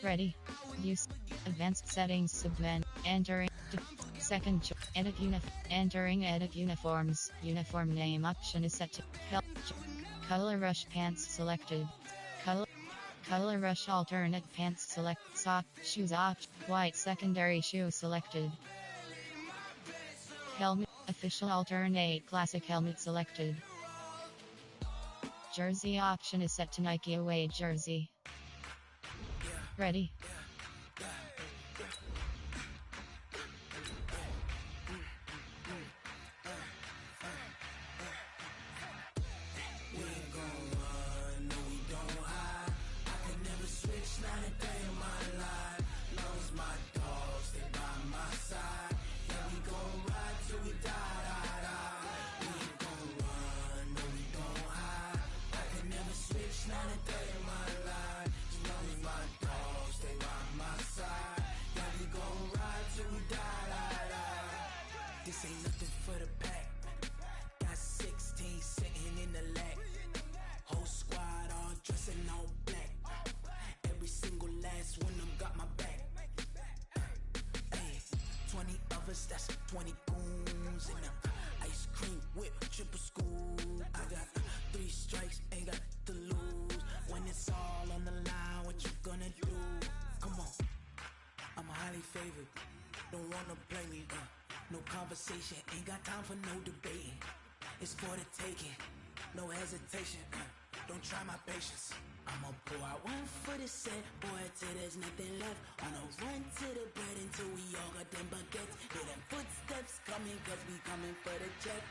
Ready. Use. Advanced settings submenu. Entering. Second. Entering edit uniforms. Uniform name option is set to help. Color rush pants selected. Color rush alternate pants select. Sock shoes option. White secondary shoe selected. Helmet official alternate classic helmet selected. Jersey option is set to Nike away jersey. Ready. This ain't nothing for the pack. Got 16 sitting in the lag. Whole squad all dressing all black. Every single last one of them got my back. Hey, 20 of us, that's 20 goons in them. Ice cream whip, triple scoop. I got 3 strikes, ain't got to lose. When it's all on the line, what you gonna do? Come on, I'm highly favored. Don't wanna play me, no conversation, ain't got time for no debating. It's for the taking, no hesitation. Don't try my patience. I'ma pour out one for the set, boy, till there's nothing left. On a run to the bread until we all got them baguettes. Hear them footsteps coming, cause we coming for the check.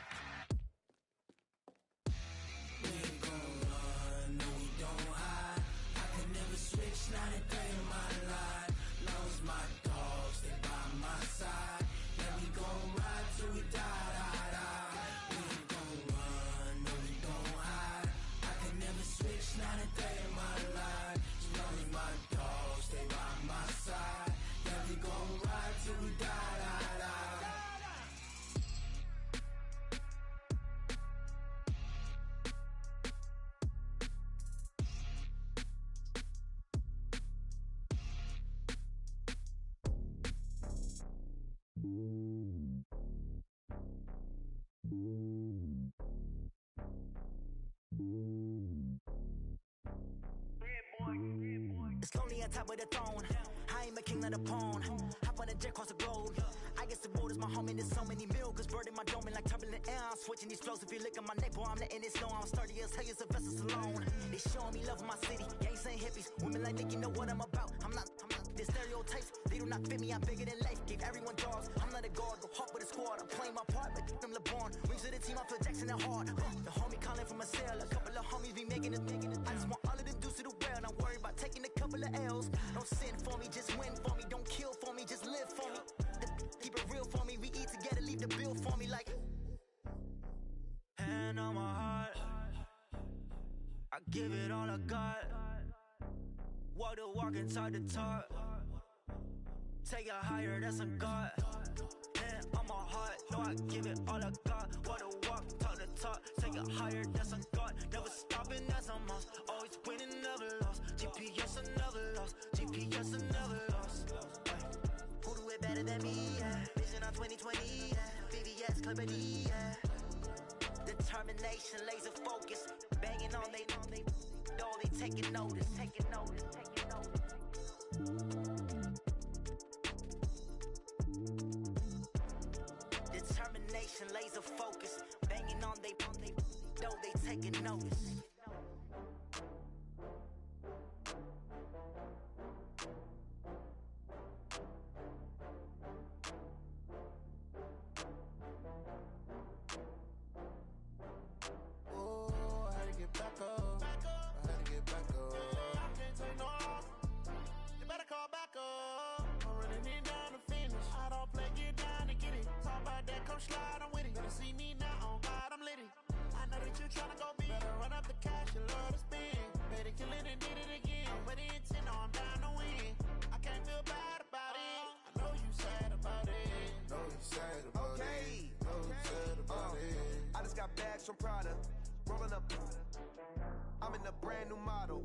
We ain't gon' run, no we don't hide. I could never switch, not a day in my life. Long as my dogs, they by my side. Yeah, we gon' ride till we die, die, die. We ain't gon' run, no we don't hide. I could never switch, not a day in my life. As long as my dogs, they by my side. Yeah, we gon' ride till we die, die, die. It's lonely on top of the throne. I ain't a king of the pawn. Hop on a jet across the globe. I guess the road is my home and there's so many milkers burning my dome like turbulent air. I'm switching these flows. If you look at my neck, boy, I'm letting it snow. I'm sturdy as hell, as a vessel alone. They showing me love in my city. Gangs ain't hippies. Women like Nick, you know what I'm about. I'm not the stereotypes. They do not fit me. I'm bigger than life. Gave everyone dogs. I'm not a guard. Go hard with a squad. I'm playing my part, but them LeBron. Rings to the team. I feel Jackson and hard. The homie calling from a cell. A couple of homies be making it. I just want all of them dudes to the well. Not worry about taking a couple of L's. Don't sin for me, just win for me. Don't kill for me, just live for me. Keep it real for me. We eat together, leave the bill for me like. Hand on my heart, I give it all I got. Walk the walk and talk the talk. Take it higher, that's a God. Hand on my heart, no, I give it all I got. Walk the walk, talk the talk. Take it higher, that's a God. Never stopping, that's a must. Always winning, never lost. GPS, I never lost. GPS, I never lost. Who do it better than me? Yeah. Vision on 2020. Yeah. VVS, Clippity. Yeah. Determination, laser focus. Banging on they door, they taking notice. Taking notice. Taking notice. Determination, laser focus. Banging on they door, they taking notice. Slide, I'm with it. Better see me now, on God, I'm lit it. I know that you tryna go big. Better run up the cash, you love to spend. Better kill it and did it again. But intent, no, I'm down to win. I can't feel bad about it. I know you sad about it. Know you sad about it. Know you sad about it. I just got bags from Prada. Rolling up. I'm in a brand new model.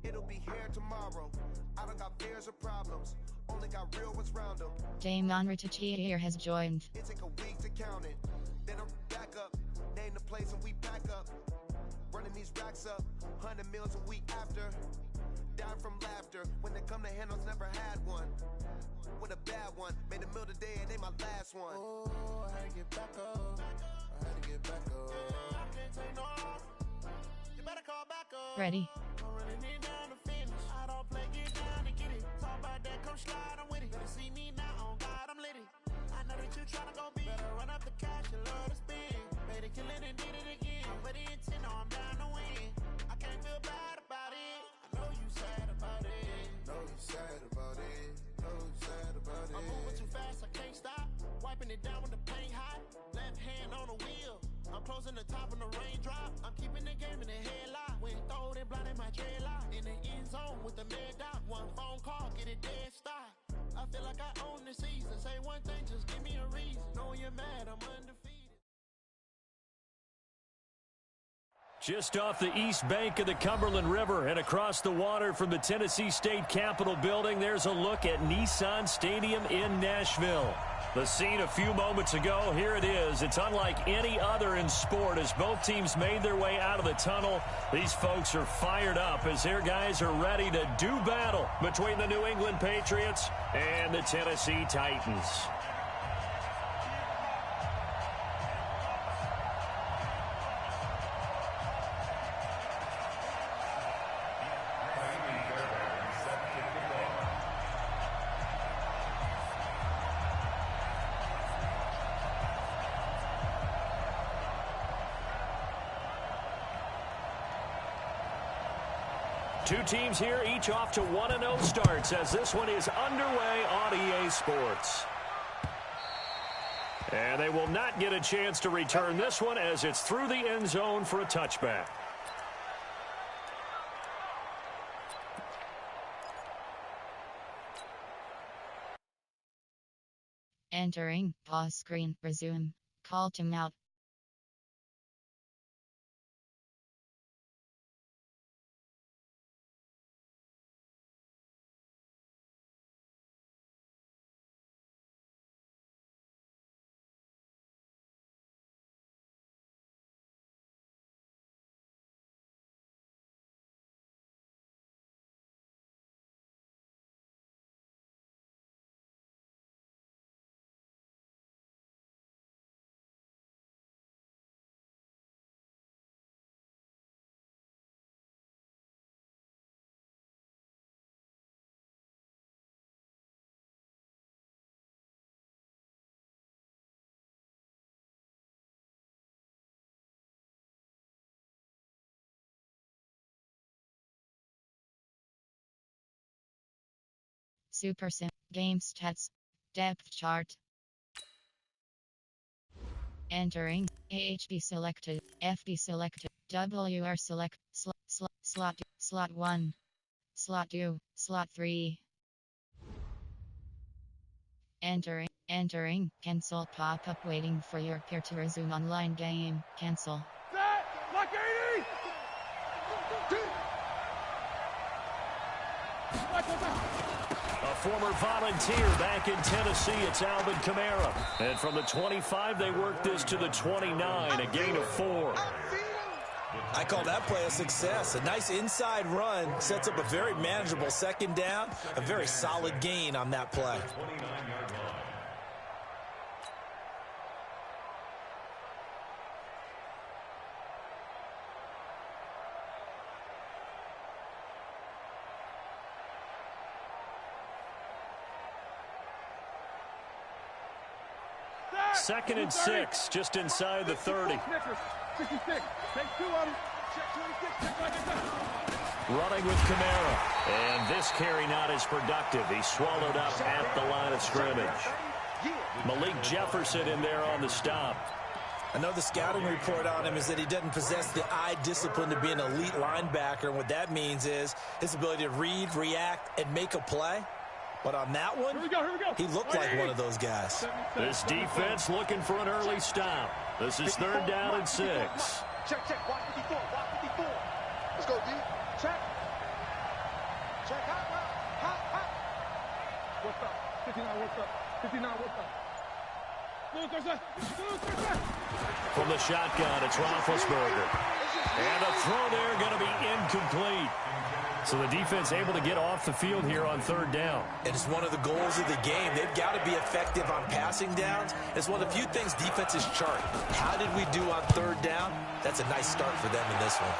It'll be here tomorrow. I don't got fears or problems. Only got real ones round them. Damon Ritici here has joined. It take a week to count it. Then I'm back up. Name the place and we back up. Running these racks up. 100 meals a week after. Down from laughter. When they come to handles, never had one. With a bad one. Made a meal today and they my last one. Oh, I had to get back up. I had to get back up. I can't take no off. You better call back up. Ready. I'm running it down to finish. I don't play, get down to get it. Talk about that, come slide, I'm with it. Better see me now, on God, I'm lit it. I know that you tryna go big. Better run up the cash, you love to spend. Made a killing and did it again. But the intent, no, I'm down to win. I can't feel bad about it. I know you sad about it. Know you sad about it. Know you sad about it. I'm moving too fast, I can't stop. Wiping it down with the paint hot. Left hand on the wheel. I'm closing the top on the raindrop. I'm keeping the game in the headlock. When throwed and blinded my dreadlock. In the end zone with the mad dot. One phone call, get it dead stop. I feel like I own the season. Say one thing, just give me a reason. Knowing you're mad, I'm undefeated. Just off the east bank of the Cumberland River and across the water from the Tennessee State Capitol building, there's a look at Nissan Stadium in Nashville. The scene a few moments ago, here it is. It's unlike any other in sport as both teams made their way out of the tunnel. These folks are fired up as their guys are ready to do battle between the New England Patriots and the Tennessee Titans. Two teams here, each off to 1-0 starts as this one is underway on EA Sports. And they will not get a chance to return this one as it's through the end zone for a touchback. Entering, pause screen, resume, call timeout. Super Sim, Game Stats, Depth Chart. Entering, AHB selected, FB selected, WR select, slot 1, slot 2, slot 3. Entering, cancel pop-up waiting for your peer to resume online game, cancel. Set, like 80! A former volunteer back in Tennessee, it's Alvin Kamara. And from the 25, they work this to the 29, a gain of 4. I call that play a success. A nice inside run sets up a very manageable second down, a very solid gain on that play. Second and 6, just inside the 30. 66. Take 2 of them. Check 26. Running with Kamara. And this carry not as productive. He's swallowed up at the line of scrimmage. Malik Jefferson in there on the stop. I know the scouting report on him is that he doesn't possess the eye discipline to be an elite linebacker. And what that means is his ability to read, react, and make a play. But on that one, here we go. He looked like one of those guys. This defense looking for an early stop. This is 3rd down and 6. Check. Watch 54. Let's go, D. Check. what's up? 59, what's up? From the shotgun, it's Roethlisberger. And the throw there going to be incomplete. So the defense able to get off the field here on third down. And it's one of the goals of the game. They've got to be effective on passing downs. It's one of the few things defenses chart. How did we do on third down? That's a nice start for them in this one.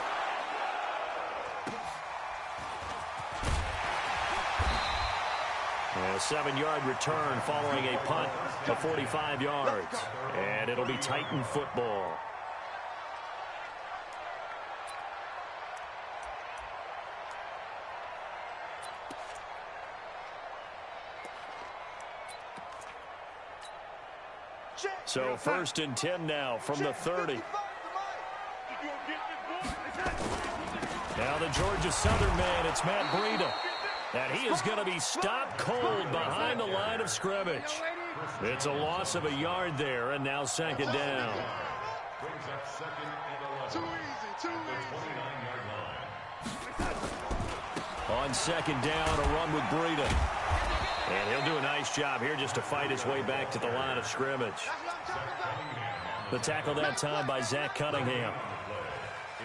And a 7-yard return following a punt of 45 yards. And it'll be Titan football. So 1st and 10 now from the 30. Now the Georgia Southern man, it's Matt Breida. And he is going to be stopped cold behind the line of scrimmage. It's a loss of a yard there, and now 2nd down. On 2nd down, a run with Breida. And he'll do a nice job here just to fight his way back to the line of scrimmage. The tackle that time by Zach Cunningham.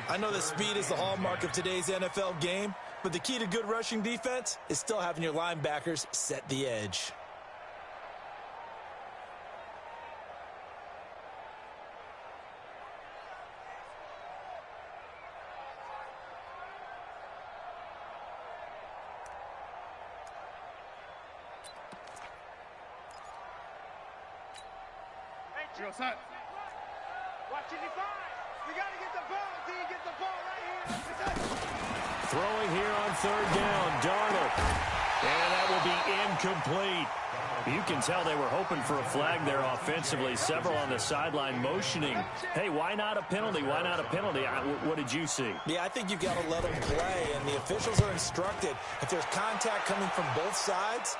I know that speed is the hallmark of today's NFL game, but the key to good rushing defense is still having your linebackers set the edge. Yo, son. Watch it define. We got to get the ball until you get the ball right here. Throwing here on 3rd down, Darnold. And that will be incomplete. You can tell they were hoping for a flag there offensively. Several on the sideline motioning. Hey, why not a penalty? Why not a penalty? What did you see? Yeah, I think you've got to let them play, and the officials are instructed. If there's contact coming from both sides,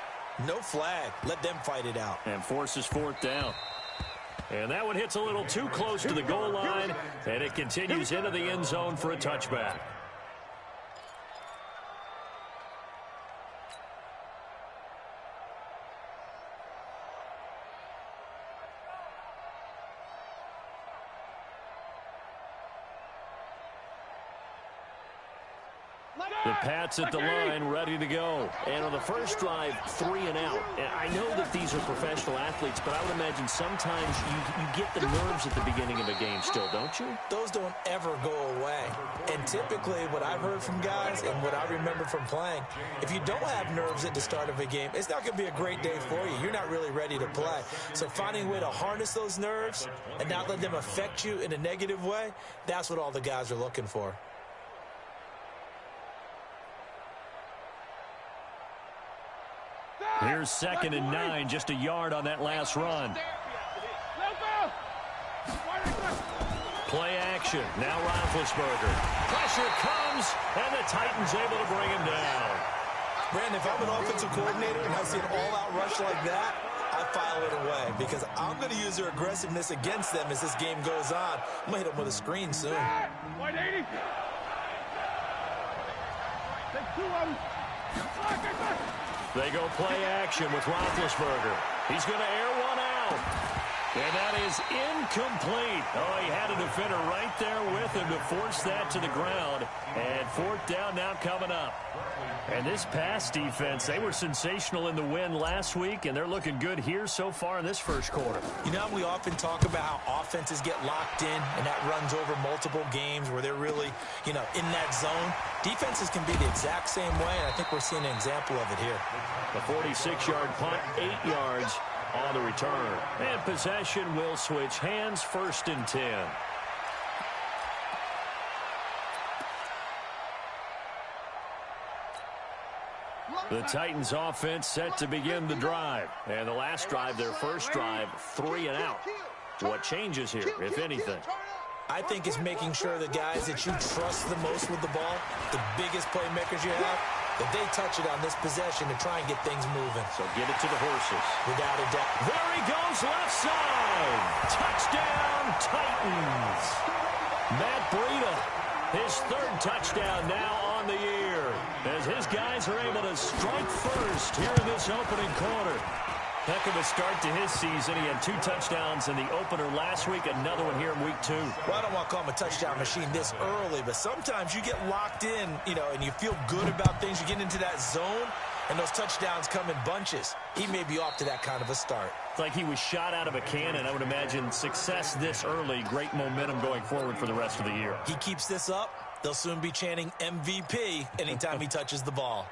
no flag. Let them fight it out. And forces 4th down. And that one hits a little too close to the goal line, and it continues into the end zone for a touchback. The Pats at the line, ready to go. And on the first drive, 3 and out. And I know that these are professional athletes, but I would imagine sometimes you get the nerves at the beginning of a game still, don't you? Those don't ever go away. And typically what I've heard from guys and what I remember from playing, if you don't have nerves at the start of a game, it's not going to be a great day for you. You're not really ready to play. So finding a way to harness those nerves and not let them affect you in a negative way, that's what all the guys are looking for. Here's 2nd and 9, just a yard on that last run. Play action. Now Roethlisberger. Pressure comes, and the Titans able to bring him down. Brandon, if I'm an offensive coordinator and I see an all-out rush like that, I file it away because I'm going to use their aggressiveness against them as this game goes on. I'm going to hit them with a screen soon. 180. Take 2 of them. They go play action with Roethlisberger. He's going to air one out. And that is incomplete. Oh, he had a defender right there with him to force that to the ground. And 4th down now coming up. And this pass defense, they were sensational in the win last week, and they're looking good here so far in this first quarter. You know, we often talk about how offenses get locked in, and that runs over multiple games where they're really, in that zone. Defenses can be the exact same way, and I think we're seeing an example of it here. The 46-yard punt, 8 yards on the return. And possession will switch hands, 1st and 10. The Titans offense set to begin the drive. And the last drive, their first drive, 3 and out. What changes here, if anything? I think it's making sure the guys that you trust the most with the ball, the biggest playmakers you have, that they touch it on this possession to try and get things moving. So get it to the horses. Without a doubt. There he goes, left side. Touchdown, Titans. Matt Breida, his 3rd touchdown now on the year, as his guys are able to strike first here in this opening quarter. Heck of a start to his season. He had 2 touchdowns in the opener last week, another one here in week 2. Well, I don't want to call him a touchdown machine this early, but sometimes you get locked in, and you feel good about things. You get into that zone, and those touchdowns come in bunches. He may be off to that kind of a start. It's like he was shot out of a cannon. I would imagine success this early, great momentum going forward for the rest of the year. He keeps this up, they'll soon be chanting MVP anytime he touches the ball.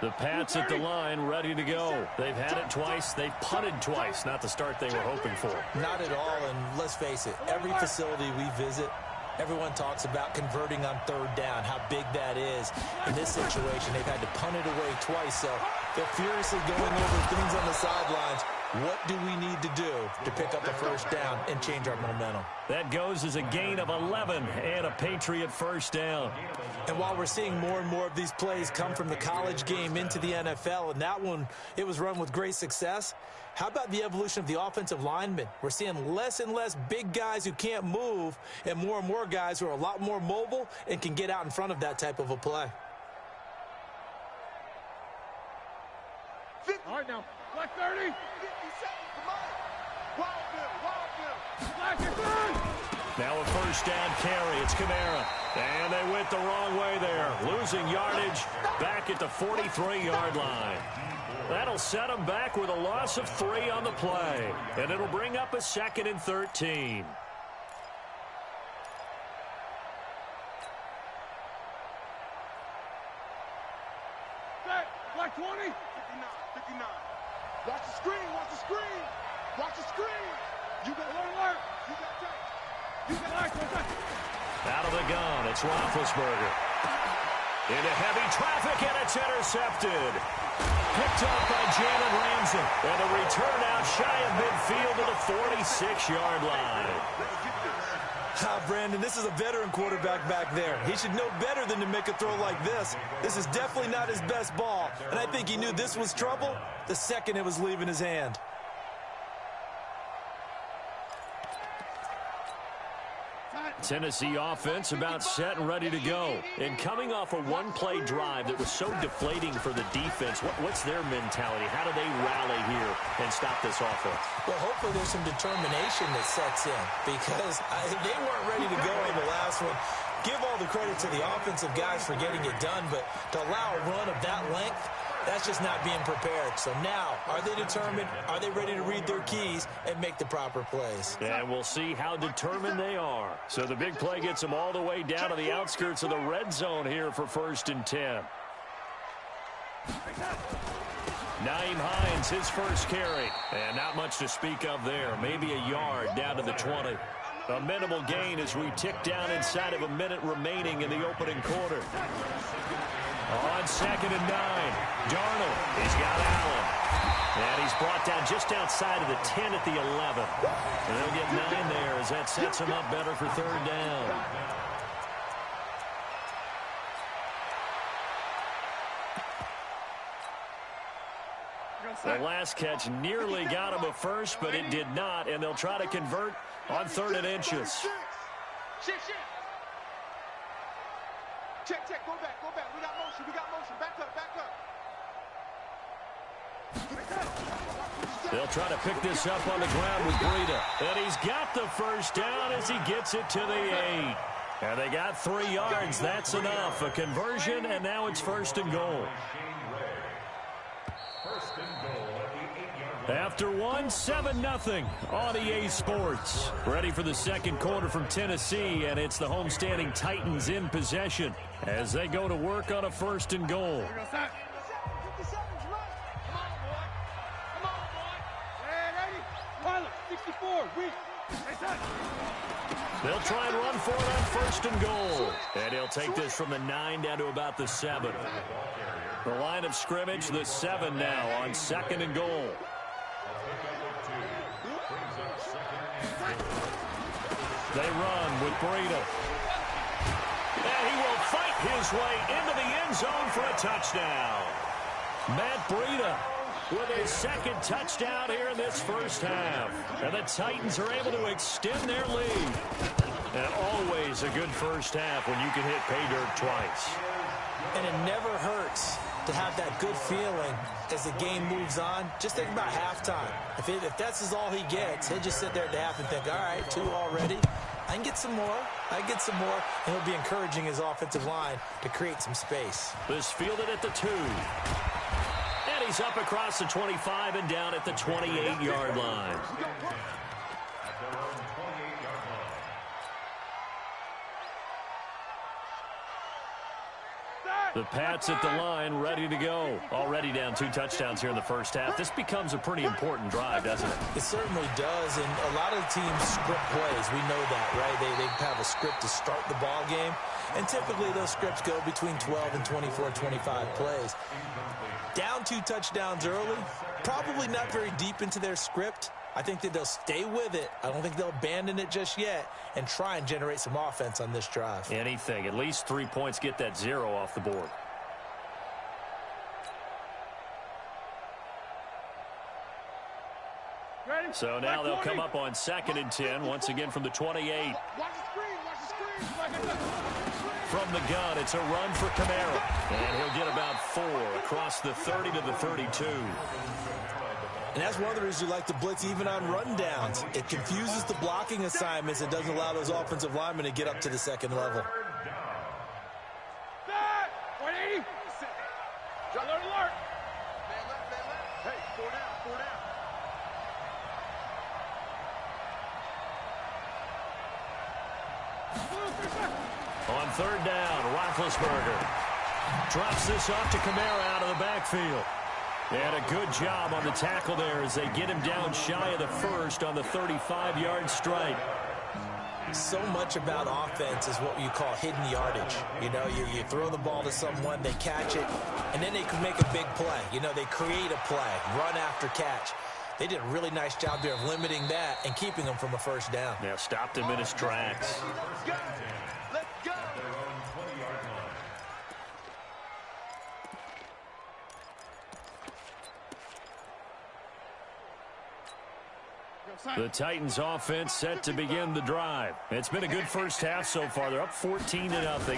The Pats at the line, ready to go. They've had it twice. They've punted twice. Not the start they were hoping for. Not at all, and let's face it, every facility we visit, everyone talks about converting on 3rd down, how big that is. In this situation, they've had to punt it away twice, so they're furiously going over things on the sidelines. What do we need to do to pick up the 1st down and change our momentum? That goes as a gain of 11 and a Patriot 1st down. And while we're seeing more and more of these plays come from the college game into the NFL, and that one, it was run with great success, how about the evolution of the offensive linemen? We're seeing less and less big guys who can't move and more guys who are a lot more mobile and can get out in front of that type of a play. All right, now, black 30. 57, come on. Wild. Now a 1st down carry. It's Kamara. And they went the wrong way there. Losing yardage back at the 43-yard line. That'll set them back with a loss of 3 on the play. And it'll bring up a 2nd and 13. Black 20. 59. Watch the screen. You got alert. You got touch. Out of the gun, it's Roethlisberger. Into heavy traffic, and it's intercepted. Picked up by Jalen Ramsey. And a return out shy of midfield to the 46-yard line. Brandon, this is a veteran quarterback back there. He should know better than to make a throw like this. This is definitely not his best ball, and I think he knew this was trouble the second it was leaving his hand. Tennessee offense about set and ready to go. And coming off a one-play drive that was so deflating for the defense, what's their mentality? How do they rally here and stop this offense? Well, hopefully there's some determination that sets in because they weren't ready to go in the last one. Give all the credit to the offensive guys for getting it done, but to allow a run of that length, that's just not being prepared. So now, are they determined? Are they ready to read their keys and make the proper plays? And we'll see how determined they are. So the big play gets them all the way down to the outskirts of the red zone here for 1st and 10. Naeem Hines, his first carry. And not much to speak of there. Maybe a yard down to the 20. A minimal gain as we tick down inside of a minute remaining in the opening quarter. On 2nd and 9, Darnold, he's got Allen. And he's brought down just outside of the 10 at the 11. And they'll get 9 there as that sets him up better for 3rd down. The last catch nearly got him a first, but it did not, and they'll try to convert on 3rd and inches. Check, go back. We got motion, back up. They'll try to pick this up on the ground with Breida. And he's got the 1st down as he gets it to the 8. And they got 3 yards. That's enough. A conversion, and now it's 1st and goal. After 7-0 on EA Sports. Ready for the 2nd quarter from Tennessee, and it's the homestanding Titans in possession as they go to work on a 1st and goal. They'll try and run for it on 1st and goal. And he'll take this from the 9 down to about the 7. The line of scrimmage, the 7 now on 2nd and goal. They run with Breida. And he will fight his way into the end zone for a touchdown. Matt Breida with his 2nd touchdown here in this 1st half. And the Titans are able to extend their lead. And always a good 1st half when you can hit pay dirt twice. And it never hurts to have that good feeling as the game moves on. Just think about halftime. If that's all he gets, he'll just sit there at the half and think, all right, 2 already. I can get some more. And he'll be encouraging his offensive line to create some space. This fielded at the 2. And he's up across the 25 and down at the 28-yard line. The Pats at the line, ready to go. Already down 2 touchdowns here in the first half. This becomes a pretty important drive, doesn't it? It certainly does, and a lot of the teams script plays. We know that, right? They have a script to start the ball game, and typically those scripts go between 12 and 24, 25 plays. Down 2 touchdowns early, probably not very deep into their script. I think that they'll stay with it. I don't think they'll abandon it just yet and try and generate some offense on this drive. Anything. At least 3 points, get that 0 off the board. Ready? So now they'll come up on 2nd and 10, once again from the 28. From the gun, it's a run for Kamara. And he'll get about 4 across the 30 to the 32. And that's one of the reasons you like to blitz even on rundowns. It confuses the blocking assignments and doesn't allow those offensive linemen to get up to the second level. 180. Alert. Hey, 4 down. On 3rd down, Roethlisberger drops this off to Kamara out of the backfield. And a good job on the tackle there as they get him down shy of the first on the 35-yard strike. So much about offense is what you call hidden yardage. You know, you throw the ball to someone, they catch it, and then they can make a big play. You know, they create a play, run after catch. They did a really nice job there of limiting that and keeping them from a first down. Yeah, stopped him in his tracks. Let's go. The Titans offense set to begin the drive. It's been a good first half so far. They're up 14-0.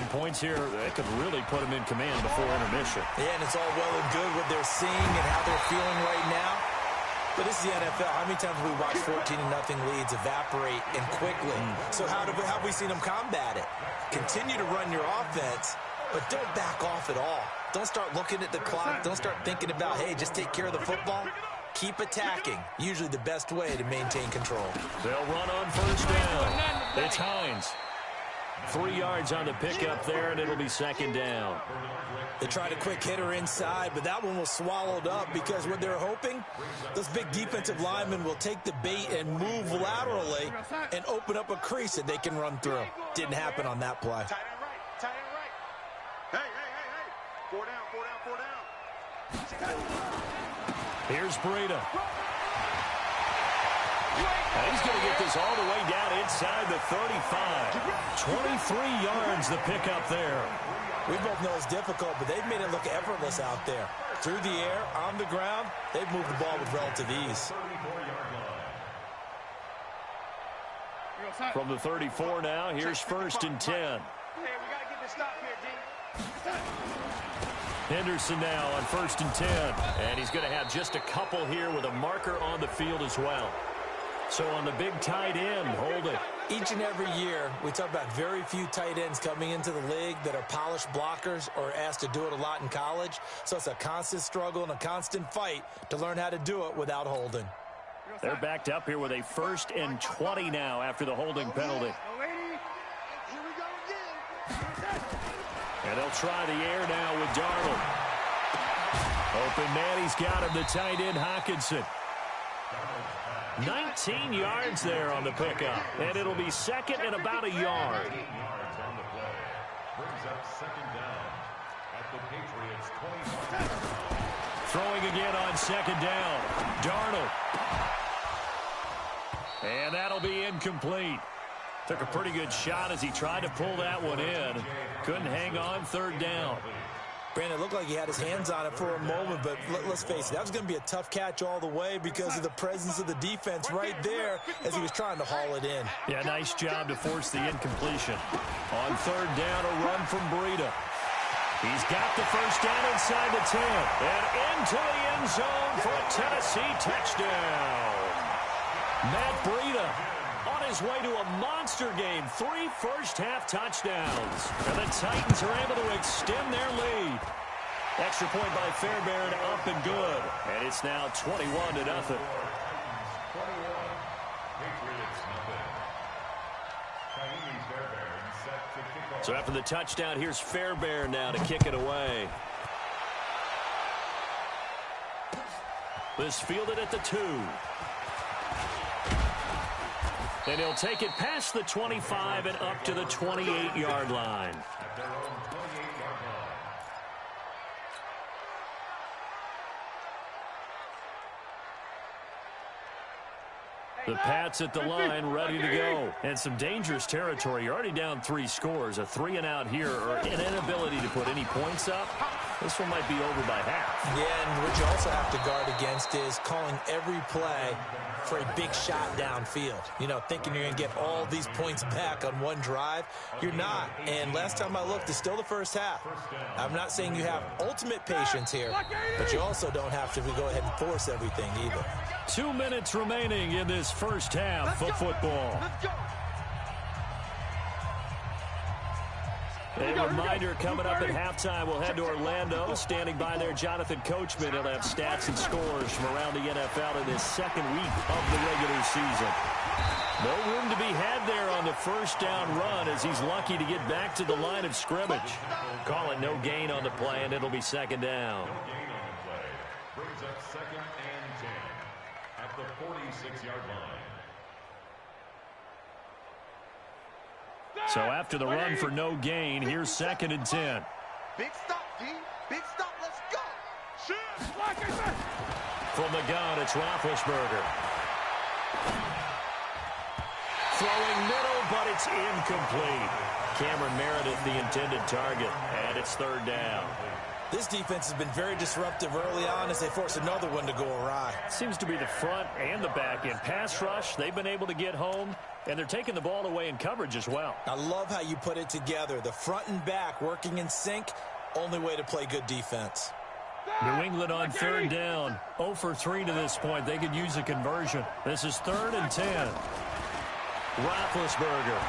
Points here that could really put them in command before intermission. Yeah, and it's all well and good what they're seeing and how they're feeling right now. But this is the NFL. How many times have we watched 14-0 leads evaporate and quickly? So how have we seen them combat it? Continue to run your offense, but don't back off at all. Don't start looking at the clock. Don't start thinking about, hey, just take care of the football. Keep attacking. Usually the best way to maintain control. They'll run on first down. It's Hines. 3 yards on the pickup there, and it'll be 2nd down. They tried a quick hitter inside, but that one was swallowed up because what they're hoping, those big defensive linemen will take the bait and move laterally and open up a crease that they can run through. Didn't happen on that play. Tight end right. Hey. 4 down. Here's Breida. And he's going to get this all the way down inside the 35. 23 yards the pickup there. We both know it's difficult, but they've made it look effortless out there. Through the air, on the ground, they've moved the ball with relative ease. From the 34 now, here's 1st and 10. Hey, we got to get this stop here, D. Henderson now on 1st and 10. And he's going to have just a couple here with a marker on the field as well. So on the big tight end, hold it. Each and every year, we talk about very few tight ends coming into the league that are polished blockers or asked to do it a lot in college. So it's a constant struggle and a constant fight to learn how to do it without holding. They're backed up here with a 1st and 20 now after the holding penalty. And they'll try the air now with Darnold. Open man, he's got him, the tight end Hockenson. 19 yards there on the pickup. And it'll be 2nd and about a yard. Throwing again on 2nd down. Darnold. And that'll be incomplete. Took a pretty good shot as he tried to pull that one in. Couldn't hang on 3rd down. Brandon, it looked like he had his hands on it for a moment, but let's face it, that was going to be a tough catch all the way because of the presence of the defense right there as he was trying to haul it in. Yeah, nice job to force the incompletion. On 3rd down, a run from Breida. He's got the first down inside the 10 and into the end zone for a Tennessee touchdown. Matt Breida on his way to a monster game. 3 first-half touchdowns. And the Titans are able to extend their lead. Extra point by Fairbairn, up and good. And it's now 21-0. So after the touchdown, here's Fairbairn now to kick it away. This fielded at the 2. And he'll take it past the 25 and up to the 28-yard line. The Pats at the line, ready to go. And some dangerous territory. You're already down 3 scores. A 3 and out here, or an inability to put any points up. This one might be over by half. Yeah, and what you also have to guard against is calling every play for a big shot downfield. You know, thinking you're going to get all these points back on one drive. You're not. And last time I looked, it's still the first half. I'm not saying you have ultimate patience here, but you also don't have to go ahead and force everything either. 2 minutes remaining in this first half of football. A reminder coming up at halftime. We'll head to Orlando. Standing by there, Jonathan Coachman. He'll have stats and scores from around the NFL in this second week of the regular season. No room to be had there on the first down run as he's lucky to get back to the line of scrimmage. Call it no gain on the play, and it'll be second down. Brings up 2nd and 10 at the 46-yard line. So after the run for no gain, here's 2nd and 10. Big stop, D. Big stop. Let's go. From the gun, it's Roethlisberger. Throwing middle, but it's incomplete. Cameron Meredith, the intended target, and it's 3rd down. This defense has been very disruptive early on as they force another one to go awry. Seems to be the front and the back end. Pass rush, they've been able to get home, and they're taking the ball away in coverage as well. I love how you put it together. The front and back working in sync, only way to play good defense. New England on 3rd down. 0 for 3 to this point. They could use a conversion. This is 3rd and 10. Roethlisberger.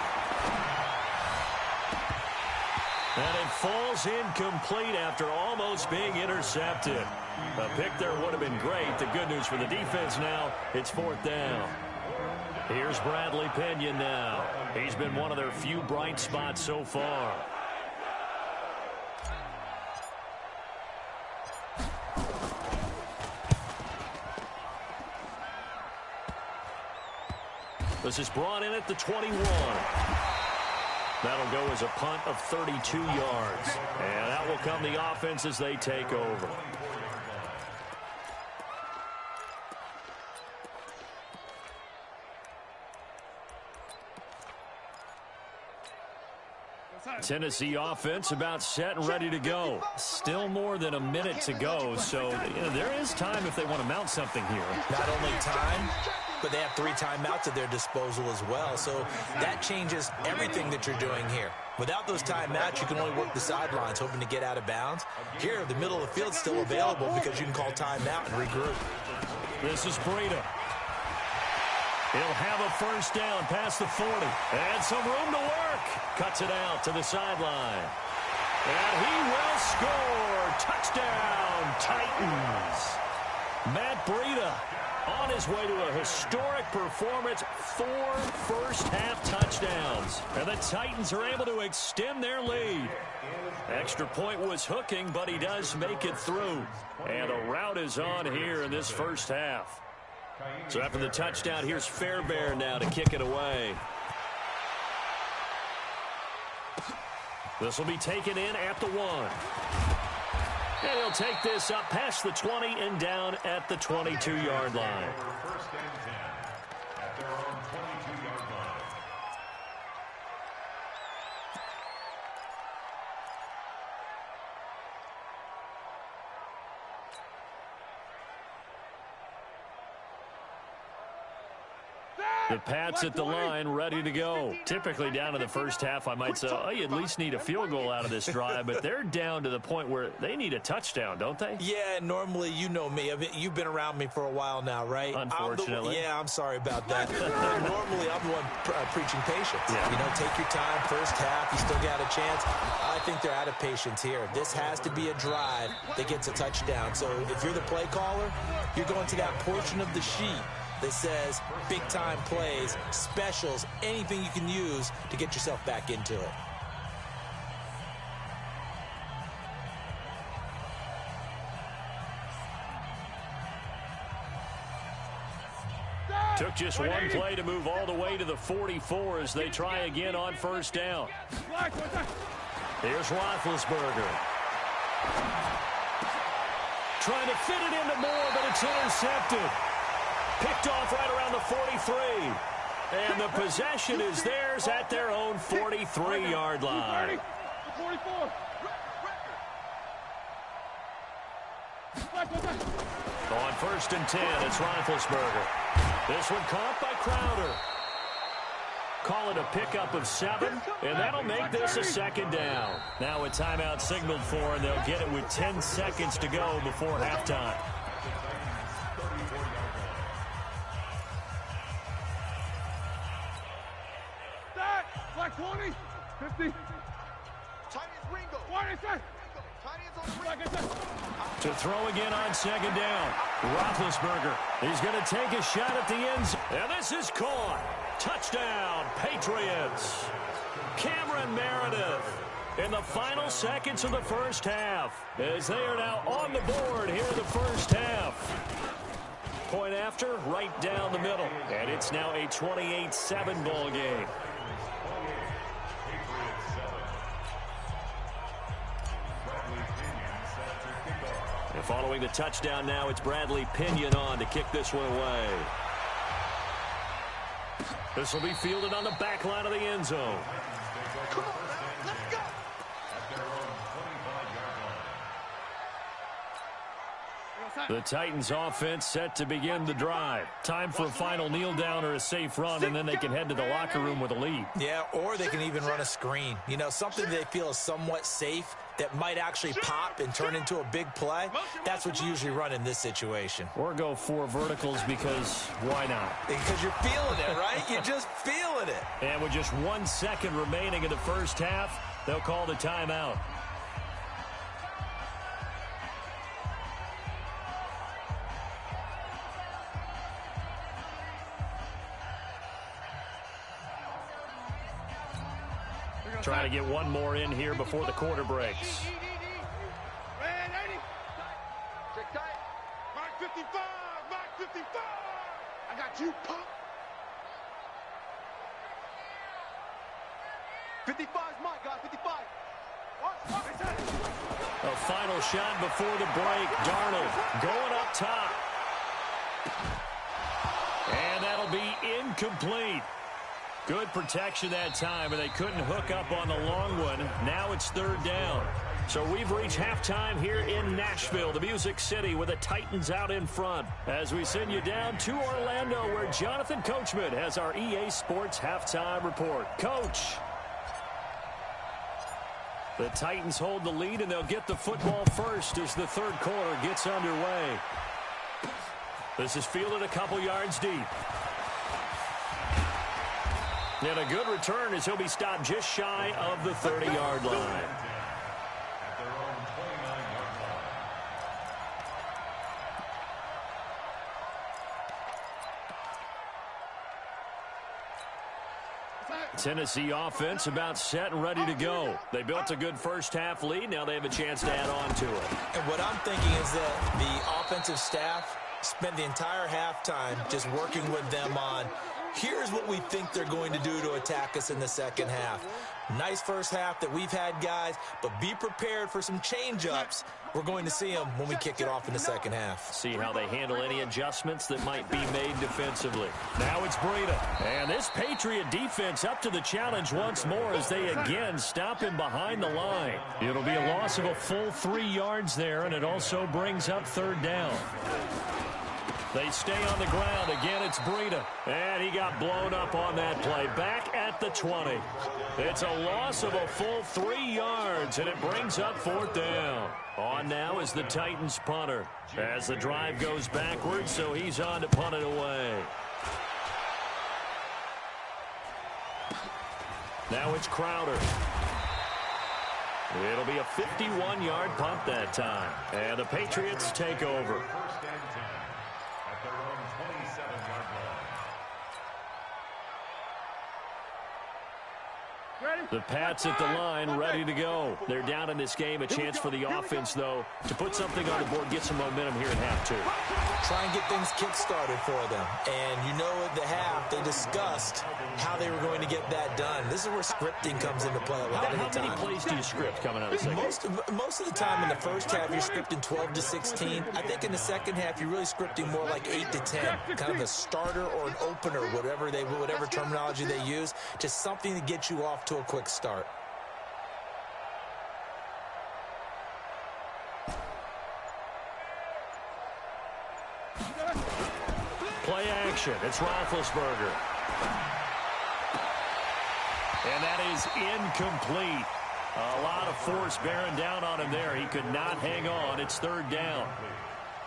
And it falls incomplete after almost being intercepted. A pick there would have been great. The good news for the defense now, it's 4th down. Here's Bradley Pinion now. He's been one of their few bright spots so far. This is brought in at the 21. That'll go as a punt of 32 yards. And that will come the offense as they take over. Tennessee offense about set and ready to go. Still more than a minute to go, so there is time if they want to mount something here. Not only time, but they have 3 timeouts at their disposal as well, so that changes everything that you're doing here. Without those timeouts, you can only work the sidelines, hoping to get out of bounds. Here, the middle of the field's still available because you can call timeout and regroup. This is Breida. He'll have a first down past the 40. And some room to work. Cuts it out to the sideline. And he will score. Touchdown, Titans. Matt Breida on his way to a historic performance. 4 first-half touchdowns. And the Titans are able to extend their lead. Extra point was hooking, but he does make it through. And the route is on here in this first half. So after the touchdown, here's Fairbairn now to kick it away. This will be taken in at the 1. And he'll take this up past the 20 and down at the 22-yard line. First and 10 at their own 22-yard line. The Pats at the line, ready to go. Typically down in the first half, I might say, oh, you at least need a field goal out of this drive, but they're down to the point where they need a touchdown, don't they? Yeah, normally, you know me. I mean, you've been around me for a while now, right? Unfortunately. I'm sorry about that. Normally, I'm the one preaching patience. Yeah. You know, take your time, first half, you still got a chance. I think they're out of patience here. This has to be a drive that gets a touchdown. So if you're the play caller, you're going to that portion of the sheet that says big-time plays, specials, anything you can use to get yourself back into it. Took just one play to move all the way to the 44 as they try again on first down. Here's Roethlisberger. Trying to fit it into Moore, but it's intercepted. Picked off right around the 43. And the possession is theirs at their own 43-yard line. 44. On first and 10, it's Roethlisberger. This one caught by Crowder. Call it a pickup of 7, and that'll make this a second down. Now a timeout signaled for, and they'll get it with 10 seconds to go before halftime. Black 20, 50. To throw again on second down. Roethlisberger. He's going to take a shot at the end zone. And this is caught. Touchdown, Patriots. Cameron Meredith in the final seconds of the first half, as they are now on the board here in the first half. Point after, right down the middle. And it's now a 28-7 ball game. And following the touchdown now, it's Bradley Pinion on to kick this one away. This will be fielded on the back line of the end zone. Come on, man. Let's go. The Titans offense set to begin the drive. Time for a final kneel down or a safe run, and then they can head to the locker room with a lead. Yeah, or they can even run a screen. You know, something they feel is somewhat safe that might actually pop and turn into a big play. That's what you usually run in this situation. Or go 4 verticals because why not? Because you're feeling it, right? You're just feeling it. And with just 1 second remaining in the first half, they'll call the timeout. Trying to get one more in here before the quarter breaks. Red 80. Check tight. Mark 55. Mark 55. I got you, punk. 55's mine, guys. 55. A final shot before the break. Darnold going up top. And that'll be incomplete. Good protection that time, and they couldn't hook up on the long one. Now it's third down. So we've reached halftime here in Nashville, the Music City, with the Titans out in front. As we send you down to Orlando, where Jonathan Coachman has our EA Sports halftime report. Coach. The Titans hold the lead, and they'll get the football first as the third quarter gets underway. This is fielded a couple yards deep. And a good return as he'll be stopped just shy of the 30-yard line. Tennessee offense about set and ready to go. They built a good first half lead. Now they have a chance to add on to it. And what I'm thinking is that the offensive staff spent the entire halftime just working with them on, here's what we think they're going to do to attack us in the second half. Nice first half that we've had, guys, but be prepared for some change-ups. We're going to see them when we kick it off in the second half. See how they handle any adjustments that might be made defensively. Now it's Breida. And this Patriot defense up to the challenge once more as they again stop him behind the line. It'll be a loss of a full 3 yards there, and it also brings up third down. They stay on the ground. Again, it's Breida. And he got blown up on that play. Back at the 20. It's a loss of a full 3 yards, and it brings up 4th down. On now is the Titans punter. As the drive goes backwards, so he's on to punt it away. Now it's Crowder. It'll be a 51-yard punt that time. And the Patriots take over. First and 10 at their own 27-yard line. The Pats at the line, ready to go. They're down in this game. A chance for the offense, though, to put something on the board, get some momentum here at half 2. Try and get things kick-started for them. And you know at the half, they discussed how they were going to get that done. This is where scripting comes into play a lot of the time. How many plays do you script coming out of the second? Most of the time in the first half, you're scripting 12 to 16. I think in the second half, you're really scripting more like 8 to 10. Kind of a starter or an opener, whatever terminology they use. Just something to get you off to a quick start. Play action. It's Roethlisberger. And that is incomplete. A lot of force bearing down on him there. He could not hang on. It's 3rd down.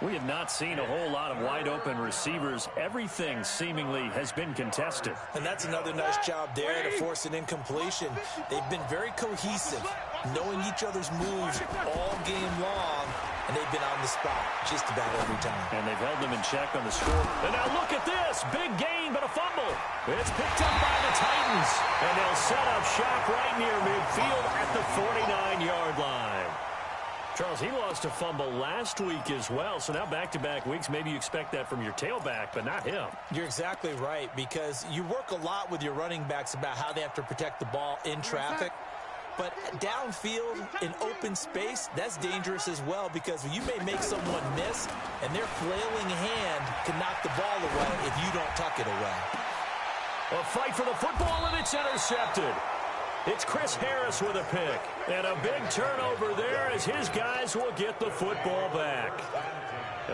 We have not seen a whole lot of wide-open receivers. Everything seemingly has been contested. And that's another nice job there to force an incompletion. They've been very cohesive, knowing each other's moves all game long, and they've been on the spot just about every time. And they've held them in check on the score. And now look at this. Big gain, but a fumble. It's picked up by the Titans. And they'll set up shop right near midfield at the 49-yard line. Charles, he lost a fumble last week as well, so now back-to-back weeks, maybe you expect that from your tailback, but not him. You're exactly right, because you work a lot with your running backs about how they have to protect the ball in traffic, but downfield in open space, that's dangerous as well, because you may make someone miss, and their flailing hand can knock the ball away if you don't tuck it away. A fight for the football, and it's intercepted. It's Chris Harris with a pick. And a big turnover there as his guys will get the football back.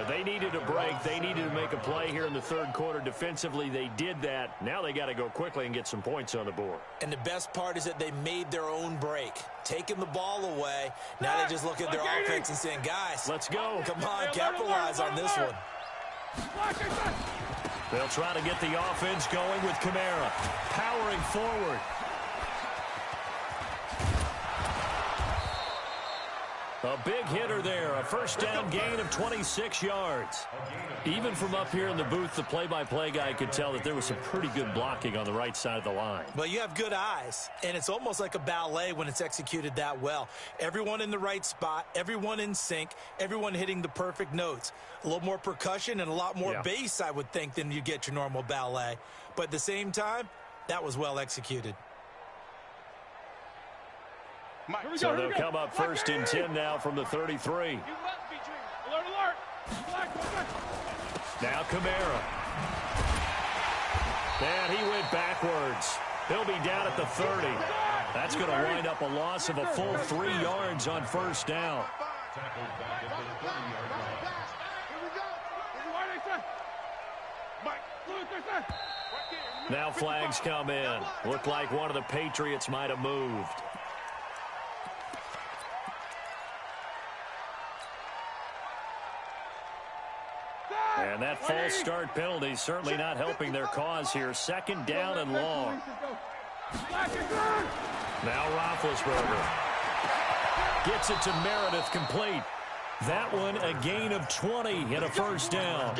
They needed a break. They needed to make a play here in the 3rd quarter. Defensively, they did that. Now they got to go quickly and get some points on the board. And the best part is that they made their own break. Taking the ball away. Now they just look at their offense and saying, guys, let's go. Come on, capitalize on this one. They'll try to get the offense going with Kamara. Powering forward. A big hitter there, a 1st down gain of 26 yards. Even from up here in the booth, the play-by-play guy could tell that there was some pretty good blocking on the right side of the line. Well, you have good eyes, and it's almost like a ballet when it's executed that well. Everyone in the right spot, everyone in sync, everyone hitting the perfect notes. A little more percussion and a lot more bass, I would think, than you get your normal ballet. But at the same time, that was well executed. So they'll come up 1st and 10 now from the 33. Now Kamara. And he went backwards. He'll be down at the 30. That's going to wind up a loss of a full 3 yards on 1st down. Now flags come in. Looked like one of the Patriots might have moved. And that false start penalty certainly not helping their cause here. 2nd down and long. Now Roethlisberger gets it to Meredith, complete. That one a gain of 20 and a 1st down.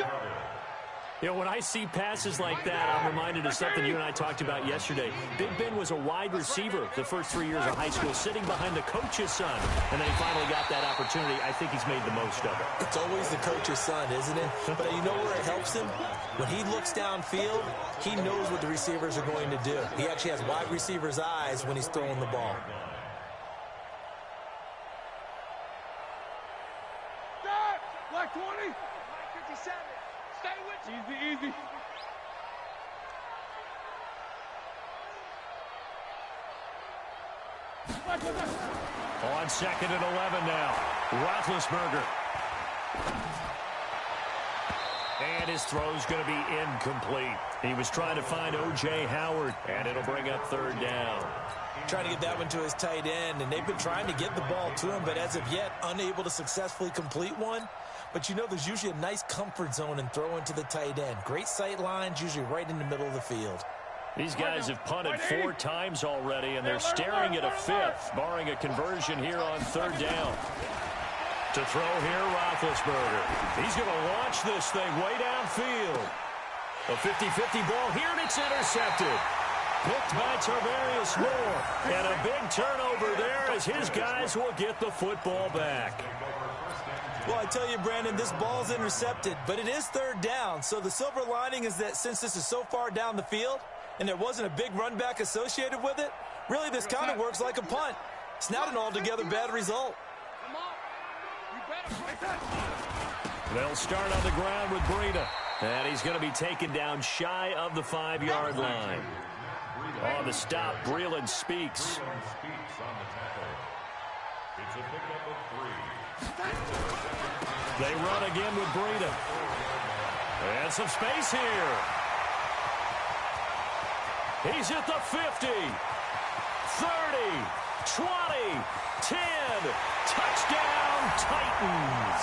You know, when I see passes like that, I'm reminded of something you and I talked about yesterday. Big Ben was a wide receiver the first 3 years of high school, sitting behind the coach's son. And then he finally got that opportunity. I think he's made the most of it. It's always the coach's son, isn't it? But you know where it helps him? When he looks downfield, he knows what the receivers are going to do. He actually has wide receivers' eyes when he's throwing the ball. Black 20. 57. Stay with you. Easy. On 2nd and 11 now. Roethlisberger. And his throw's going to be incomplete. He was trying to find O.J. Howard, and it'll bring up third down. Trying to get that one to his tight end, and they've been trying to get the ball to him, but as of yet, unable to successfully complete one. But you know there's usually a nice comfort zone in throwing to the tight end. Great sight lines, usually right in the middle of the field. These guys have punted 4 times already, and they're staring at a 5th, barring a conversion here on third down. To throw here, Roethlisberger. He's going to launch this thing way downfield. A 50-50 ball here, and it's intercepted. Picked by Tarvarius Moore. And a big turnover there as his guys will get the football back. Well, I tell you, Brandon, this ball's intercepted, but it is third down. So the silver lining is that since this is so far down the field and there wasn't a big run back associated with it, really this kind of works like a punt. It's not an altogether bad result. They'll start on the ground with Breida. And he's going to be taken down shy of the 5-yard line. On the stop, Breeland Speaks. They run again with Breida. And some space here. He's at the 50, 30, 20, 10. Touchdown, Titans.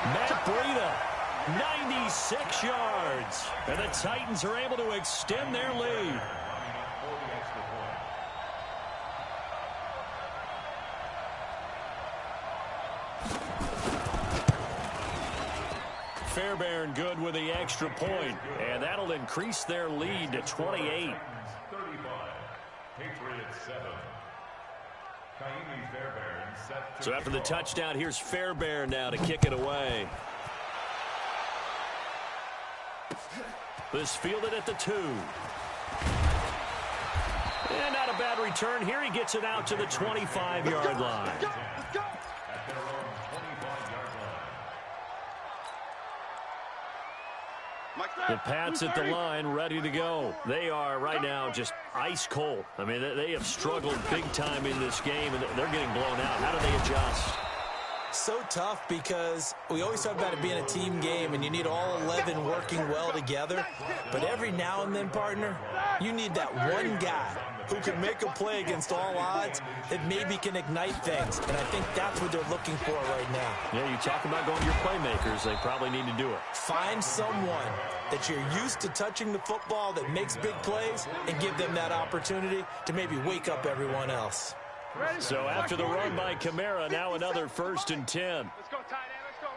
Matt Breida, 96 yards. And the Titans are able to extend their lead. Fairbairn good with the extra point, and that'll increase their lead to 28. 35, Patriots 7. So after the touchdown, here's Fairbairn now to kick it away. This fielded at the 2. And not a bad return here. He gets it out to the 25-yard line. The Pats at the line, ready to go. They are right now just ice cold. I mean, they have struggled big time in this game, and they're getting blown out. How do they adjust? So tough because we always talk about it being a team game, and you need all 11 working well together. But every now and then, partner, you need that one guy who can make a play against all odds that maybe can ignite things. And I think that's what they're looking for right now. Yeah, you talk about going to your playmakers. They probably need to do it. Find someone that you're used to touching the football that makes big plays and give them that opportunity to maybe wake up everyone else. So after the run by Kamara, now another 1st and 10. Let's go, tight end. Let's go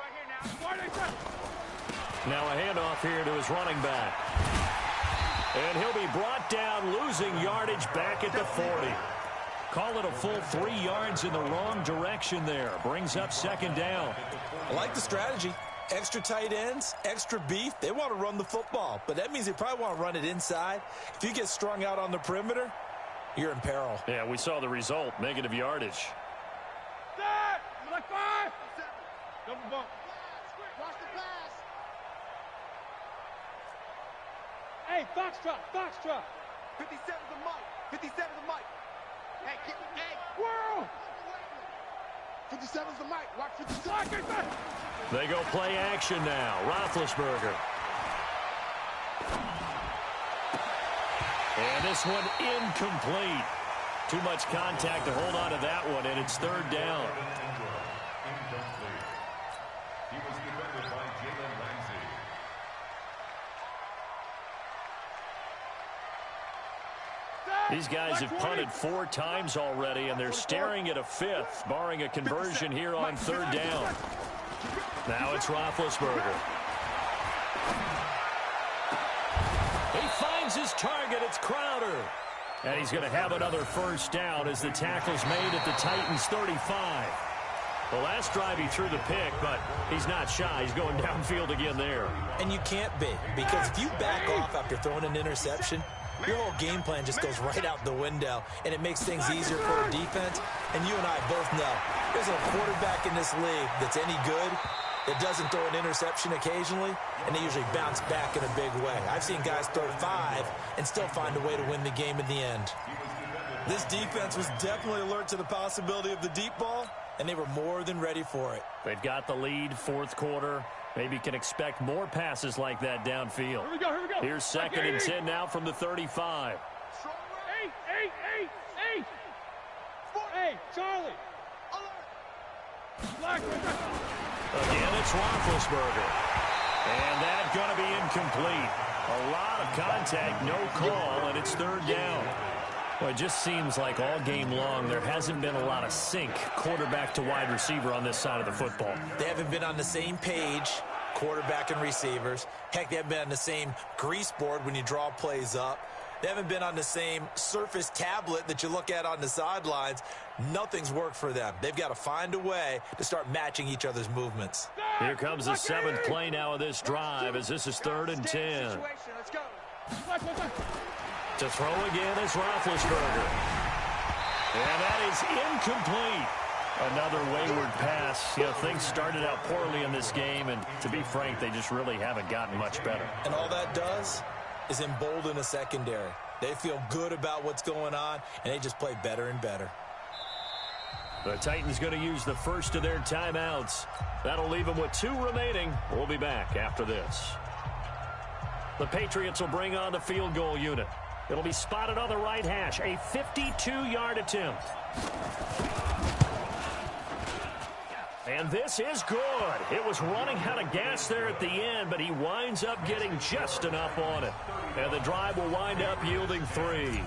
right here now. Now a handoff here to his running back. And he'll be brought down, losing yardage back at the 40. Call it a full 3 yards in the wrong direction there. Brings up 2nd down. I like the strategy. Extra tight ends, extra beef. They want to run the football, but that means they probably want to run it inside. If you get strung out on the perimeter, you're in peril. Yeah, we saw the result. Negative yardage. Like 5. Double bump. Watch the pass. Hey, Foxtrot, Foxtrot. 57's the mic. 57's the mic. Hey, World. 57's the mic. Watch 57. They go play action now. Roethlisberger. And this one incomplete. Too much contact to hold on to that one, and it's 3rd down. He was defended by Jalen Ramsey. These guys have punted 4 times already, and they're staring at a 5th, barring a conversion here on 3rd down. Now it's Roethlisberger. He finds his target. It's Crowder. And he's going to have another 1st down as the tackle's made at the Titans' 35. The last drive he threw the pick, but he's not shy. He's going downfield again there. And you can't be, because if you back off after throwing an interception, your whole game plan just goes right out the window, and it makes things easier for a defense. And you and I both know there's a quarterback in this league that's any good that doesn't throw an interception occasionally, and they usually bounce back in a big way. I've seen guys throw 5 and still find a way to win the game in the end. This defense was definitely alert to the possibility of the deep ball, and they were more than ready for it. They've got the lead, 4th quarter. Maybe can expect more passes like that downfield. Here we go, here we go. Here's 2nd and 10 now from the 35. Hey, Charlie. Again, it's Roethlisberger. And that's going to be incomplete. A lot of contact, no call, and it's 3rd down. Well, it just seems like all game long there hasn't been a lot of sync quarterback to wide receiver on this side of the football. They haven't been on the same page, quarterback and receivers. Heck, they haven't been on the same grease board when you draw plays up. They haven't been on the same surface tablet that you look at on the sidelines. Nothing's worked for them. They've got to find a way to start matching each other's movements. Here comes the 7th play now of this drive as this is 3rd and 10. Let's go. To throw again is Roethlisberger. And that is incomplete. Another wayward pass. You know, things started out poorly in this game, and to be frank, they just really haven't gotten much better. And all that does is embolden a secondary. They feel good about what's going on, and they just play better and better. The Titans going to use the first of their timeouts. That'll leave them with 2 remaining. We'll be back after this. The Patriots will bring on the field goal unit. It'll be spotted on the right hash. A 52-yard attempt. And this is good. It was running out of gas there at the end, but he winds up getting just enough on it. And the drive will wind up yielding 3.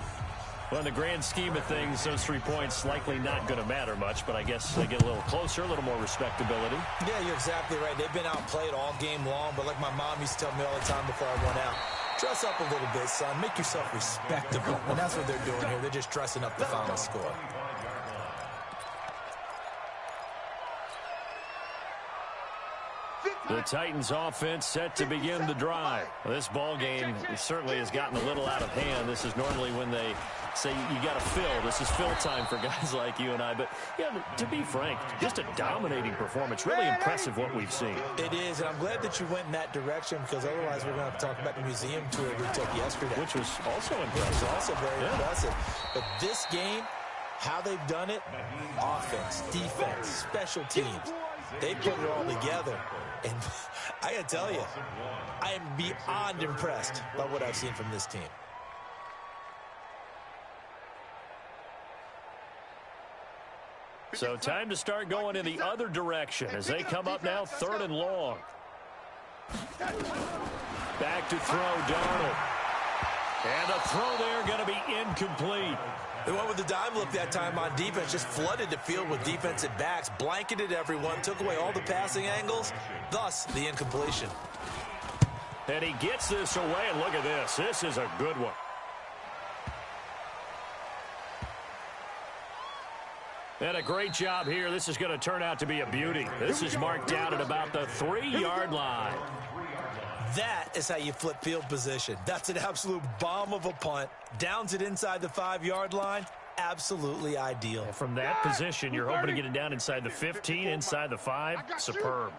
Well, in the grand scheme of things, those 3 points likely not going to matter much, but I guess they get a little closer, a little more respectability. Yeah, you're exactly right. They've been outplayed all game long, but like my mom used to tell me all the time before I went out, dress up a little bit, son. Make yourself respectable. And that's what they're doing here. They're just dressing up the final score. The Titans offense set to begin the drive. Well, this ball game certainly has gotten a little out of hand. This is normally when they say you got to fill. This is fill time for guys like you and I. But, yeah, to be frank, just a dominating performance. Really impressive what we've seen. It is, and I'm glad that you went in that direction because otherwise we're going to have to talk about the museum tour we took yesterday. Which was also impressive. Which was also very impressive. But this game, how they've done it, offense, defense, special teams, they put it all together. And I got to tell you, I am beyond impressed by what I've seen from this team. So time to start going in the other direction as they come up now 3rd and long. Back to throw, Darnold. And the throw there going to be incomplete. They went with the dime look that time on defense, just flooded the field with defensive backs, blanketed everyone, took away all the passing angles, thus the incompletion. And he gets this away, and look at this. This is a good one. And a great job here. This is going to turn out to be a beauty. This is marked down at about the 3-yard line. That is how you flip field position. That's an absolute bomb of a punt. Downs it inside the 5-yard line. Absolutely ideal. And from that position, you're hoping to get it down inside the 15, inside the 5. Superb.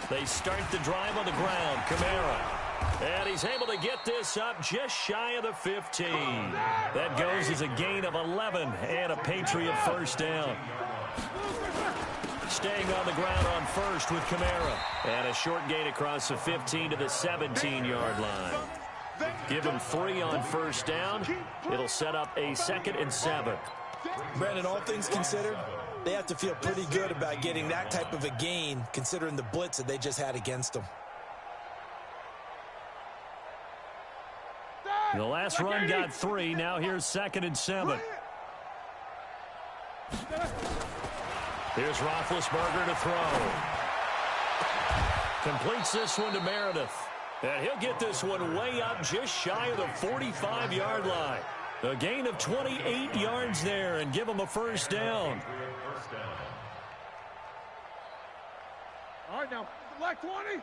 They start the drive on the ground. Kamara. And he's able to get this up just shy of the 15. That goes as a gain of 11 and a Patriot first down. Staying on the ground on first with Kamara. And a short gain across the 15 to the 17-yard line. Give him 3 on first down. It'll set up a 2nd and 7. Brandon, all things considered, they have to feel pretty good about getting that type of a gain considering the blitz that they just had against them. The last run got 3. Now here's 2nd and 7. Here's Roethlisberger to throw. Completes this one to Meredith. And he'll get this one way up just shy of the 45-yard line. A gain of 28 yards there and give him a first down. All right, now, black 20. You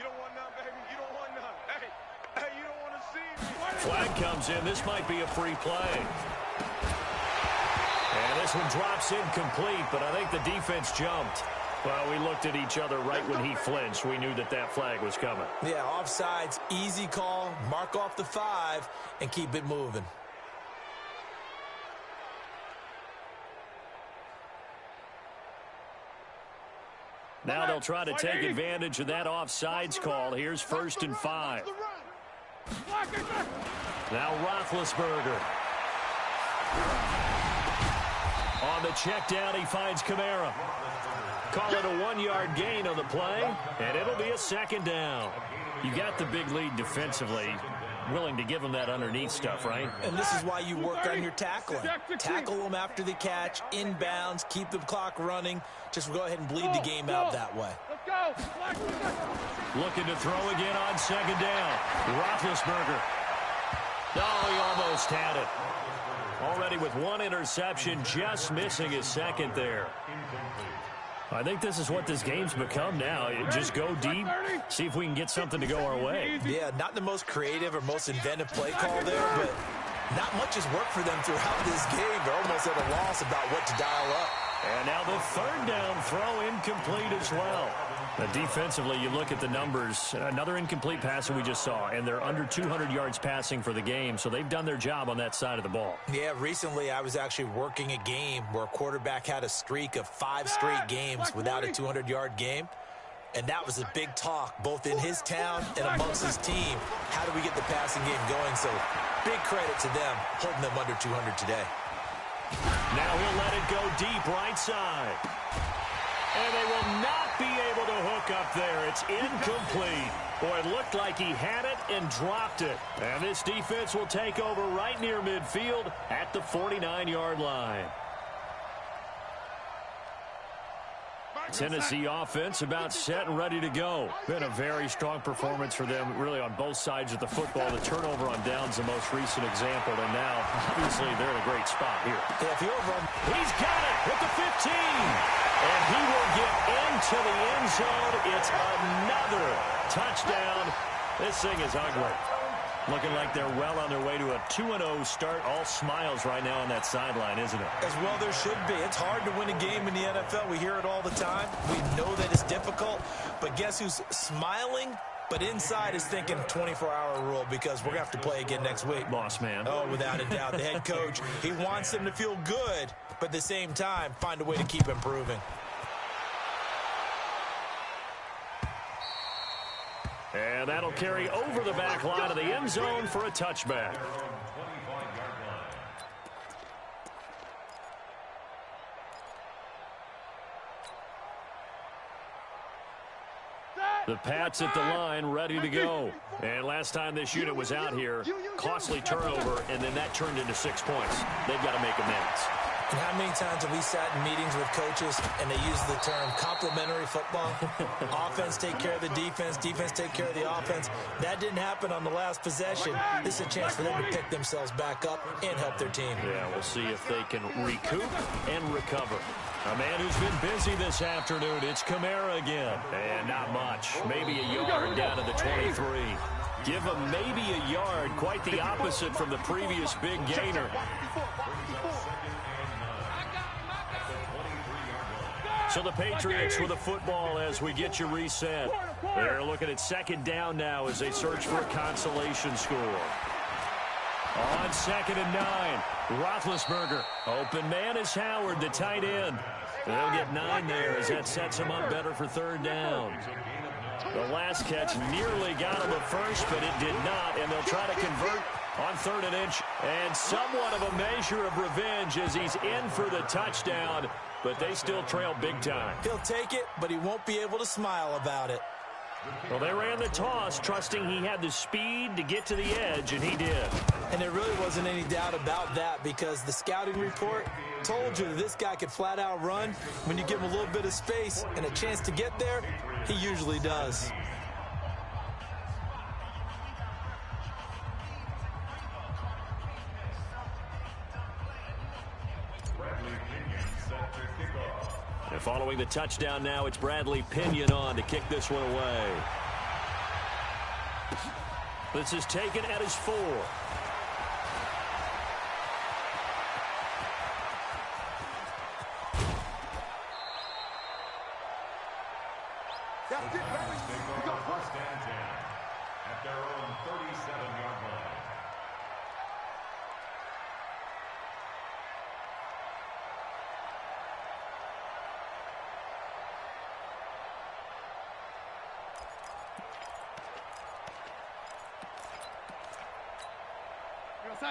don't want none, baby. You don't want none. Hey, you don't want to see me. Flag comes in. This might be a free play. And this one drops incomplete, but I think the defense jumped. Well, we looked at each other right when he flinched. We knew that that flag was coming. Yeah, offsides, easy call, mark off the 5, and keep it moving. Now they'll try to take advantage of that offsides call. Here's 1st and 5. Now Roethlisberger. On the check down, he finds Kamara. Call it a 1-yard gain on the play, and it'll be a 2nd down. You got the big lead defensively. Willing to give them that underneath stuff, right? And this is why you work on your tackling. Tackle them after the catch, inbounds, keep the clock running. Just go ahead and bleed the game out that way. Looking to throw again on 2nd down. Roethlisberger. Oh, he almost had it. Already with 1 interception, just missing his 2nd there. I think this is what this game's become now. Just go deep, see if we can get something to go our way. Yeah, not the most creative or most inventive play call there, but not much has worked for them throughout this game. They're almost at a loss about what to dial up. And now the 3rd down throw incomplete as well. Defensively, you look at the numbers. Another incomplete pass that we just saw, and they're under 200 yards passing for the game, so they've done their job on that side of the ball. Yeah, recently I was actually working a game where a quarterback had a streak of 5 straight games without a 200-yard game, and that was a big talk both in his town and amongst his team. How do we get the passing game going? So big credit to them holding them under 200 today. Now he'll let it go deep right side. And they will not be able to hook up there. It's incomplete. Boy, it looked like he had it and dropped it. And this defense will take over right near midfield at the 49-yard line. Tennessee offense about set and ready to go. Been a very strong performance for them, really, on both sides of the football. The turnover on downs, the most recent example, and now, obviously, they're in a great spot here. Yeah, if you he's got it at the 15, and he will get into the end zone. It's another touchdown. This thing is ugly. Looking like they're well on their way to a 2-0 start. All smiles right now on that sideline, isn't it? As well there should be. It's hard to win a game in the NFL. We hear it all the time. We know that it's difficult. But guess who's smiling? But inside is thinking 24-hour rule because we're going to have to play again next week. Boss man. Oh, without a doubt. The head coach, he wants them to feel good, but at the same time, find a way to keep improving. And that'll carry over the back line of the end zone for a touchback. The Pats at the line, ready to go. And last time this unit was out here, costly turnover, and then that turned into 6 points. They've got to make amends. And how many times have we sat in meetings with coaches and they use the term complementary football? Offense take care of the defense, defense take care of the offense. That didn't happen on the last possession. This is a chance for them to pick themselves back up and help their team. Yeah, we'll see if they can recoup and recover. A man who's been busy this afternoon, it's Kamara again. And not much, maybe a yard down to the 23. Give him maybe a yard, quite the opposite from the previous big gainer. So the Patriots with the football as we get you reset. They're looking at second down now as they search for a consolation score. On 2nd and 9, Roethlisberger. Open man is Howard, the tight end. They'll get 9 there as that sets him up better for 3rd down. The last catch nearly got him at first, but it did not, and they'll try to convert on 3rd and inch. And somewhat of a measure of revenge as he's in for the touchdown, but they still trail big time. He'll take it, but he won't be able to smile about it. Well, they ran the toss, trusting he had the speed to get to the edge, and he did. And there really wasn't any doubt about that because the scouting report told you that this guy could flat out run. When you give him a little bit of space and a chance to get there, he usually does. And following the touchdown now, it's Bradley Pinion on to kick this one away. This is taken at his 4. That's it, baby. We got first and 10 at their own 37-yard line.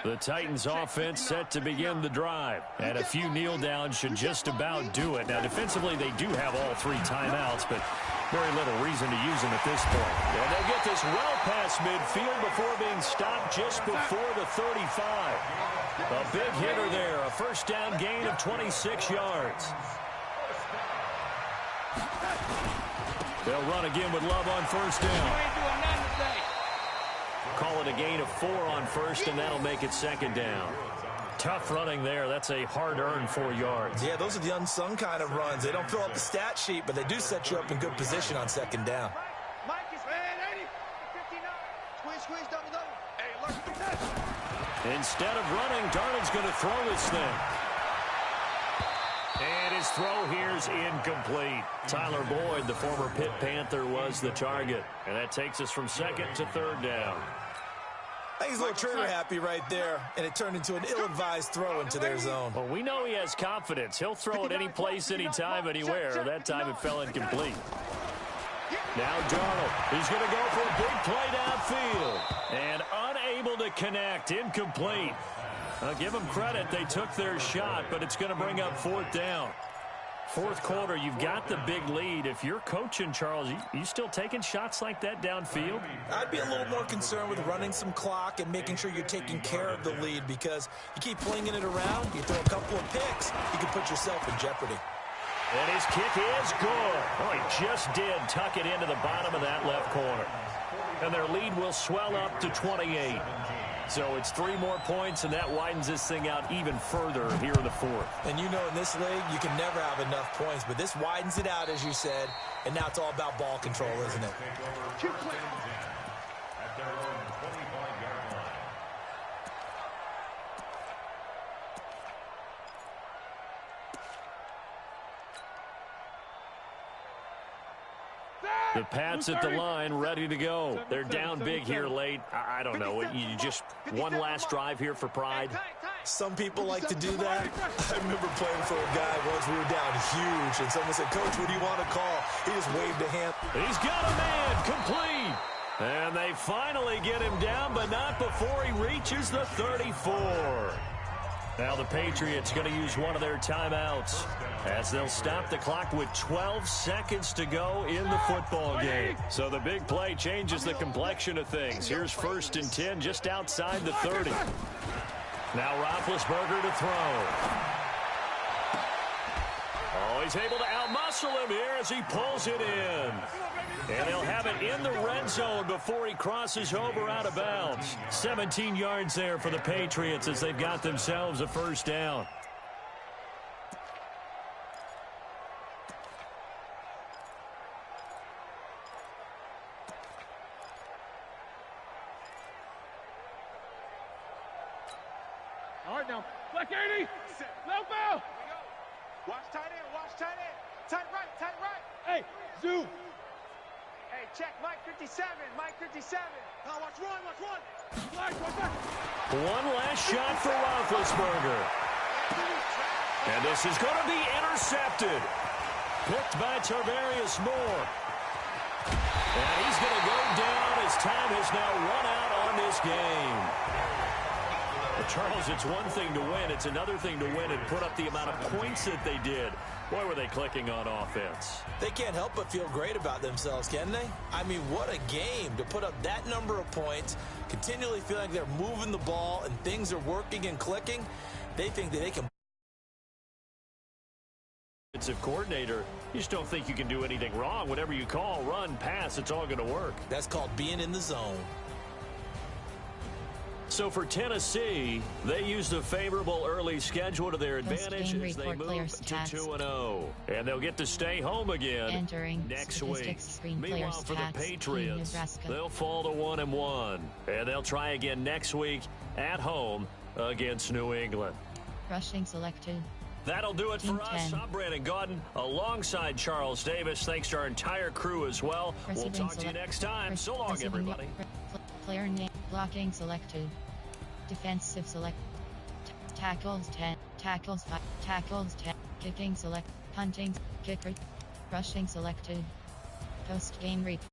The Titans offense set to begin the drive. And a few kneel downs should just about do it. Now, defensively, they do have all 3 timeouts, but very little reason to use them at this point. And they'll get this well past midfield before being stopped just before the 35. A big hitter there, a first down gain of 26 yards. They'll run again with Love on first down. Call it a gain of 4 on first, and that'll make it second down. Tough running there. That's a hard-earned 4 yards. Yeah, those are the unsung kind of runs. They don't fill up the stat sheet, but they do set you up in good position on second down. Mike is 80, 59. Squeeze, double. Hey, look. Instead of running, Darnold's going to throw this thing. And his throw here's incomplete. Tyler Boyd, the former Pitt Panther, was the target. And that takes us from second to third down. I think he's a little trigger happy right there, and it turned into an ill-advised throw into their zone. Well, we know he has confidence. He'll throw it any place, anytime, anywhere. That time it fell incomplete. Now Darnold, he's going to go for a big play downfield. And unable to connect, incomplete. I'll give them credit. They took their shot, but it's going to bring up fourth down. Fourth quarter, you've got the big lead. If you're coaching, Charles, you still taking shots like that downfield? I'd be a little more concerned with running some clock and making sure you're taking care of the lead, because you keep flinging it around, you throw a couple of picks, you can put yourself in jeopardy. And his kick is good. Oh, he just did tuck it into the bottom of that left corner. And their lead will swell up to 28. So it's 3 more points, and that widens this thing out even further here in the fourth. And you know, in this league, you can never have enough points, but this widens it out, as you said, and now it's all about ball control, isn't it? At their own 25-yard line. The Pats at the line, ready to go. They're down big here late. I don't know. You just one last drive here for pride. Some people like to do that. I remember playing for a guy once. We were down huge, and someone said, "Coach, what do you want to call?" He just waved a hand. He's got a man, complete. And they finally get him down, but not before he reaches the 34. Now the Patriots going to use one of their timeouts as they'll stop the clock with 12 seconds to go in the football game. So the big play changes the complexion of things. Here's 1st and 10 just outside the 30. Now Roethlisberger to throw. Oh, he's able to outmuscle him here as he pulls it in. And they'll have it in the red zone before he crosses over out of bounds. 17 yards there for the Patriots as they've got themselves a first down. All right, now. Black 80. Low ball. Watch tight end. Watch tight end. Tight right. Tight right. Hey, zoom. Hey, check Mike 57. Mike 57. Now watch one. Watch one. One last shot for Roethlisberger. And this is going to be intercepted. Picked by Tarvarius Moore. And he's going to go down as time has now run out on this game. Well, Charles, it's one thing to win. It's another thing to win and put up the amount of points that they did. Boy, were they clicking on offense. They can't help but feel great about themselves, can they? I mean, what a game to put up that number of points, continually feeling like they're moving the ball and things are working and clicking. They think that they can. Defensive coordinator, you just don't think you can do anything wrong. Whatever you call, run, pass, it's all going to work. That's called being in the zone. So for Tennessee, they used a favorable early schedule to their advantage as they move to 2-0. And they'll get to stay home again next week. Meanwhile, for the Patriots, they'll fall to 1-1. And they'll try again next week at home against New England. Rushing selected. That'll do it for us. I'm Brandon Gaudin alongside Charles Davis. Thanks to our entire crew as well. We'll talk to you next time. So long, everybody. Player name. Blocking selected. Defensive select. Tackles 10. Tackles 5. Tackles 10. Kicking select. Punting. Kicker. Rushing selected. Post-game report.